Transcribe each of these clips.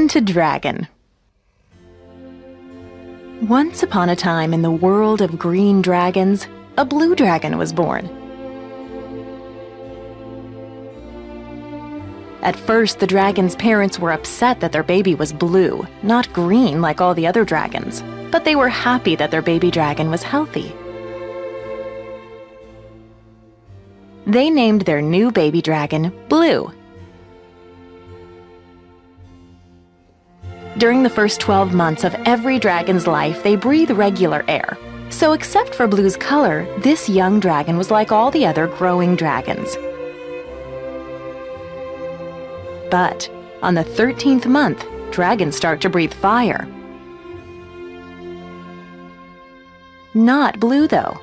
Dragon2Dragon. Once upon a time in the world of green dragons, a blue dragon was born. At first, the dragon's parents were upset that their baby was blue, not green like all the other dragons, but they were happy that their baby dragon was healthy. They named their new baby dragon Bleu. During the first 12 months of every dragon's life, they breathe regular air. So except for Blue's color, this young dragon was like all the other growing dragons. But on the 13th month, dragons start to breathe fire. Not Blue, though.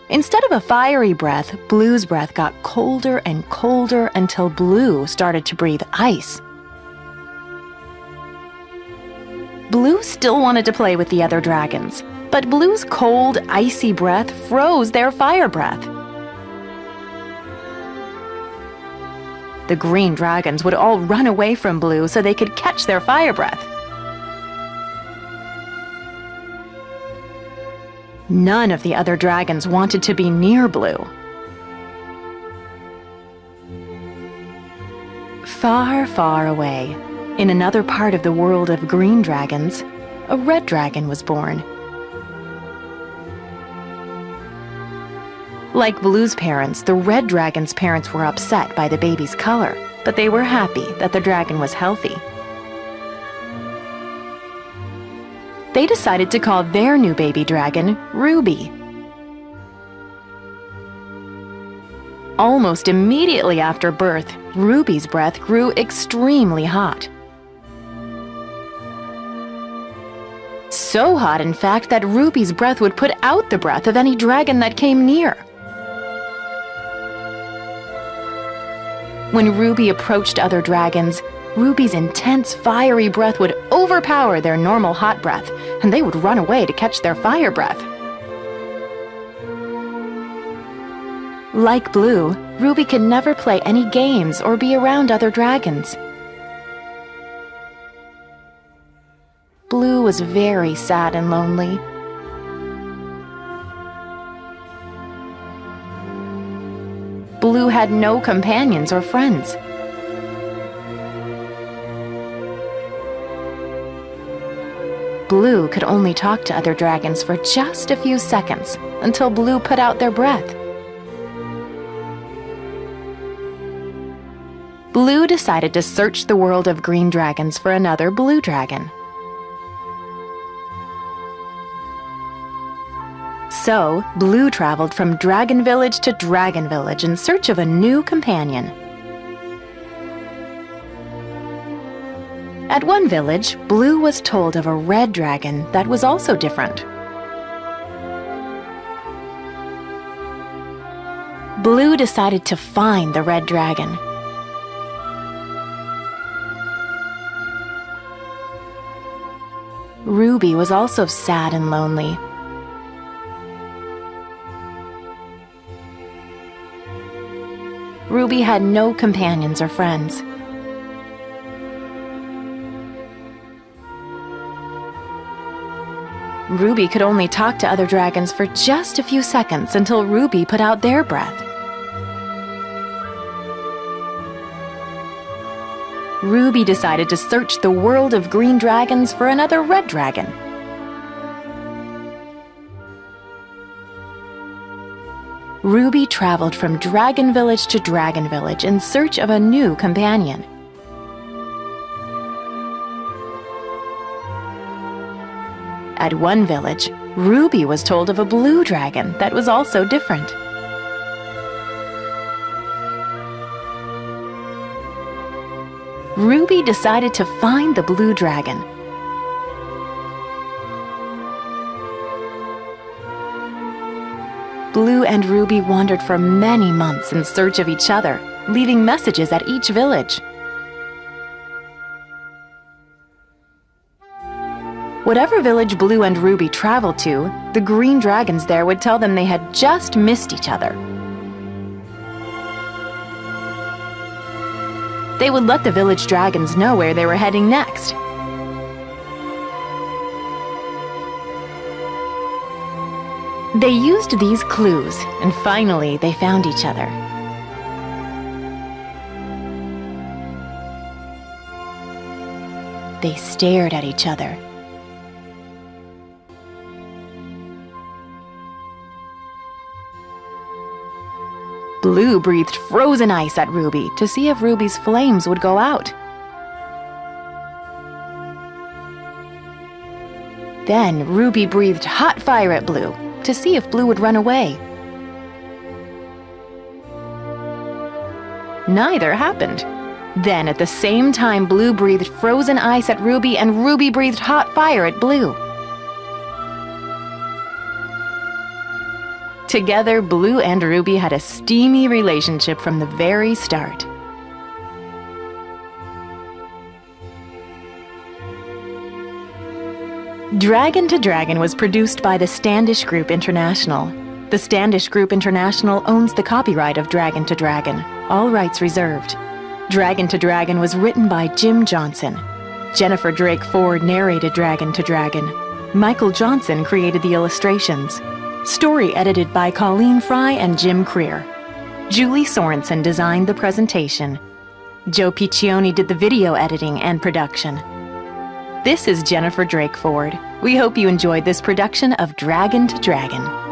Instead of a fiery breath, Blue's breath got colder and colder until Blue started to breathe ice. Blue still wanted to play with the other dragons, but Blue's cold, icy breath froze their fire breath. The green dragons would all run away from Blue so they could catch their fire breath. None of the other dragons wanted to be near Blue. Far, far away, in another part of the world of green dragons, a red dragon was born. Like Blue's parents, the red dragon's parents were upset by the baby's color, but they were happy that the dragon was healthy. They decided to call their new baby dragon Ruby. Almost immediately after birth, Ruby's breath grew extremely hot. So hot, in fact, that Ruby's breath would put out the breath of any dragon that came near. When Ruby approached other dragons, Ruby's intense, fiery breath would overpower their normal hot breath, and they would run away to catch their fire breath. Like Blue, Ruby could never play any games or be around other dragons. Blue was very sad and lonely. Blue had no companions or friends. Blue could only talk to other dragons for just a few seconds until Blue put out their breath. Blue decided to search the world of green dragons for another blue dragon. So, Blue traveled from Dragon Village to Dragon Village in search of a new companion. At one village, Blue was told of a red dragon that was also different. Blue decided to find the red dragon. Ruby was also sad and lonely. Ruby had no companions or friends. Ruby could only talk to other dragons for just a few seconds until Ruby put out their breath. Ruby decided to search the world of green dragons for another red dragon. Ruby traveled from Dragon Village to Dragon Village in search of a new companion. At one village, Ruby was told of a blue dragon that was also different. Ruby decided to find the blue dragon. Blue and Ruby wandered for many months in search of each other, leaving messages at each village. Whatever village Blue and Ruby traveled to, the green dragons there would tell them they had just missed each other. They would let the village dragons know where they were heading next. They used these clues, and finally they found each other. They stared at each other. Bleu breathed frozen ice at Ruby to see if Ruby's flames would go out. Then Ruby breathed hot fire at Bleu to see if Bleu would run away. Neither happened. Then at the same time, Bleu breathed frozen ice at Ruby and Ruby breathed hot fire at Bleu. Together, Bleu and Ruby had a steamy relationship from the very start. Dragon2Dragon was produced by the Standish Group International. The Standish Group International owns the copyright of Dragon2Dragon, all rights reserved. Dragon2Dragon was written by Jim Johnson. Jennifer Drake Ford narrated Dragon2Dragon. Michael Johnson created the illustrations. Story edited by Colleen Fry and Jim Creer. Julie Sorensen designed the presentation. Joe Piccioni did the video editing and production. This is Jennifer Drake Ford. We hope you enjoyed this production of Dragon2Dragon.